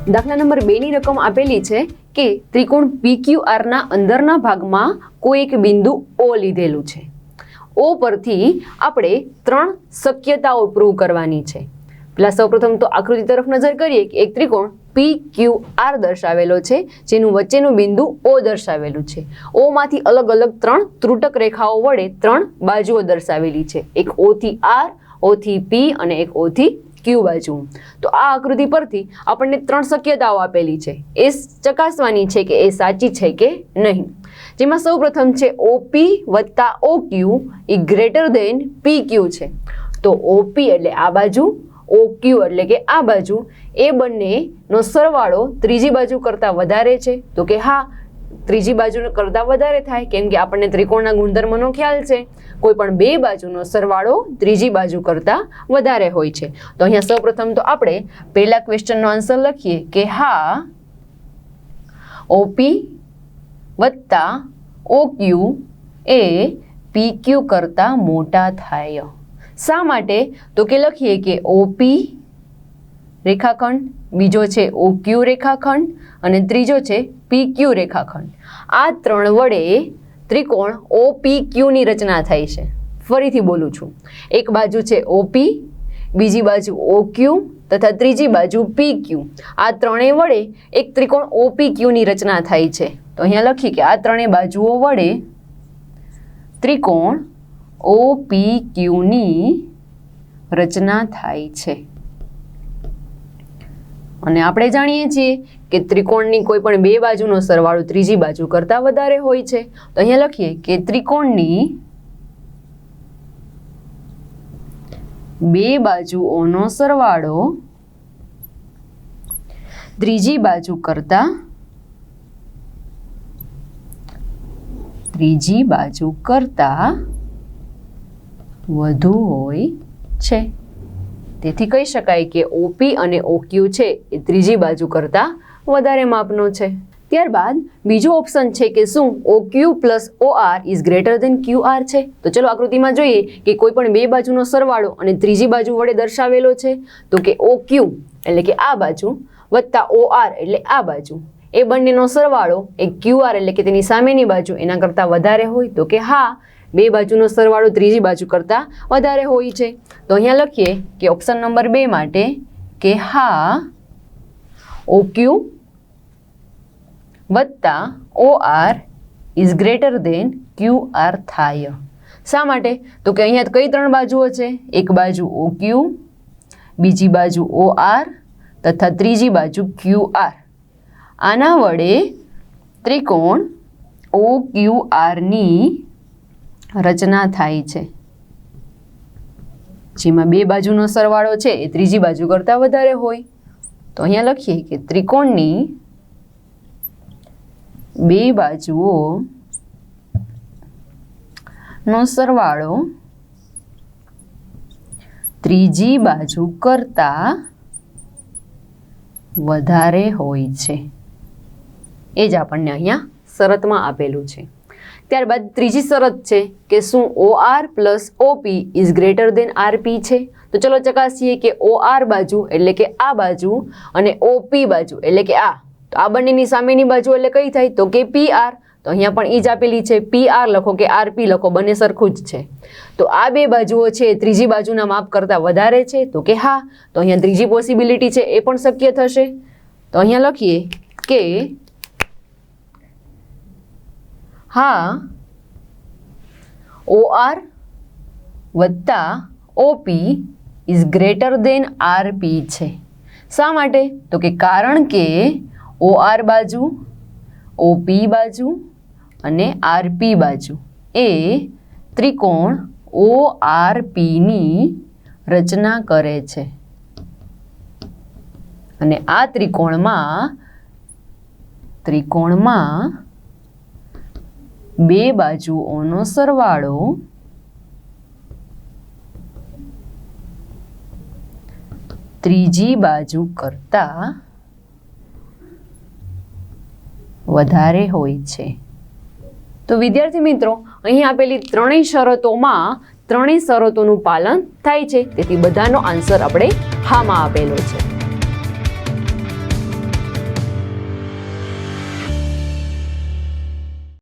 દાખલા નંબર 2 ની રકમ આપેલી છે કે ત્રિકોણ PQR ના અંદરના ભાગમાં કોઈ એક બિંદુ O લીધેલું છે. O પરથી આપણે 3 શક્યતાઓ પ્રૂવ કરવાની છે. પહેલા સૌપ્રથમ તો આકૃતિ તરફ નજર કરીએ કે એક ત્રિકોણ PQR દર્શાવેલો છે જેનું વચ્ચેનું બિંદુ O દર્શાવેલું છે. O માંથી અલગ અલગ 3 ત્રુટક રેખાઓ વડે 3 બાજુઓ દર્શાવેલી છે. એક O થી R, O થી P અને એક O થી Q બાજુ. તો આ આકૃતિ પરથી આપણને 3 શક્યતાઓ આપેલી છે. એ ચકાસવાની છે કે એ સાચી છે કે નહીં. જેમાં સૌપ્રથમ છે OP વત્તા OQ એ ગ્રેટર દેન PQ છે. તો OP એટલે આ બાજુ, OQ એટલે કે આ બાજુ, એ બંનેનો સરવાળો ત્રીજી બાજુ કરતાં વધારે છે. તો કે હા, ત્રીજી બાજુ કરતાં વધારે થાય, કેમ કે આપણને ત્રિકોણના ગુણધર્મનો ખ્યાલ છે. કોઈ પણ બે બાજુનો સરવાળો ત્રીજી બાજુ કરતાં વધારે હોય છે. તો અહીંયા સૌપ્રથમ તો આપણે પહેલા ક્વેશ્ચનનો આન્સર લખીએ કે હા, OP વત્તા OQ એ PQ કરતાં મોટા થાય. શા માટે? તો કે લખીએ કે OP રેખાખંડ, બીજો છે OQ રેખાખંડ અને ત્રીજો છે PQ રેખાખંડ. આ 3 વડે ત્રિકોણ OPQ ની રચના થાય છે. ફરીથી બોલું છું, એક બાજુ છે OP, બીજી બાજુ OQ તથા ત્રીજી બાજુ PQ. આ ત્રણેય વડે એક ત્રિકોણ OPQ ની રચના થાય છે. તો અહીંયા લખીએ કે આ ત્રણેય બાજુઓ વડે ત્રિકોણ OPQ ની રચના થાય છે. અને આપણે જાણીએ છીએ કે ત્રિકોણની કોઈ પણ બે બાજુનો સરવાળો ત્રીજી બાજુ કરતાં વધારે હોય છે. તો અહીંયા લખીએ કે ત્રિકોણની બે બાજુઓનો સરવાળો ત્રીજી બાજુ કરતાં વધુ હોય છે. તેથી કહી શકાય કે OP અને OQ છે એ ત્રીજી બાજુ કરતાં વધારે માપનો છે. ત્યારબાદ બીજો ઓપ્શન છે કે શું OQ plus OR is greater than QR છે. તો ચલો આકૃતિમાં જોઈએ કે કોઈ પણ બે બાજુનો સરવાળો અને ત્રીજી બાજુ વડે દર્શાવેલો છે. તો કે OQ એટલે કે આ બાજુ વત્તા OR એટલે આ બાજુ, એ બંનેનો સરવાળો એ QR એટલે કે તેની સામેની બાજુ એના કરતાં વધારે હોય. તો કે હા, બે બાજુનો સરવાળો ત્રીજી બાજુ કરતાં વધારે હોય છે. તો અહીંયા લખીએ કે ઓપ્શન નંબર 2 માટે કે હા, OQ વત્તા OR is greater than QR થાય. શા માટે? તો કે અહીંયા કઈ 3 બાજુઓ છે? એક બાજુ OQ, બીજી બાજુ OR તથા ત્રીજી બાજુ QR. આના વડે ત્રિકોણ OQR ની રચના થાય છે, જેમાં બે બાજુનો સરવાળો છે એ ત્રીજી બાજુ કરતાં વધારે હોય. તો અહીંયા લખીએ કે ત્રિકોણની બે બાજુઓ નો સરવાળો ત્રીજી બાજુ કરતાં વધારે હોય છે. એ જ આપણને અહીંયા શરતમાં આપેલું છે. ત્યારબાદ ત્રીજી શરત છે કે શું OR plus OP is greater than RP છે. તો ચલો ચકાસીએ કે OR બાજુ એટલે કે આ બાજુ અને OP બાજુ એટલે કે આ. તો આ બંનેની સામેની બાજુ એટલે કઈ થાય? તો કે PR. તો અહીંયા પણ એ જ આપેલી છે, PR લખો કે RP લખો, બંને સરખું જ છે. તો આ બે બાજુઓ છે ત્રીજી બાજુના માપ કરતાં વધારે છે. તો કે હા, તો અહીંયા ત્રીજી પોસિબિલિટી છે એ પણ શક્ય થશે. તો અહીંયા લખીએ કે હા, OR વત્તા OP is greater than RP છે. શા માટે? તો કે કારણ કે OR બાજુ, OP બાજુ અને RP બાજુ એ ત્રિકોણ ORP ની રચના કરે છે. અને આ ત્રિકોણમાં બે બાજુઓનો સરવાળો ત્રીજી બાજુ કરતાં વધારે હોય છે. તો વિદ્યાર્થી મિત્રો, અહીં આપેલી ત્રણેય શરતોમાં ત્રણેય શરતોનું પાલન થાય છે. તેથી બધાનો આન્સર આપણે હામાં આપેલો છે.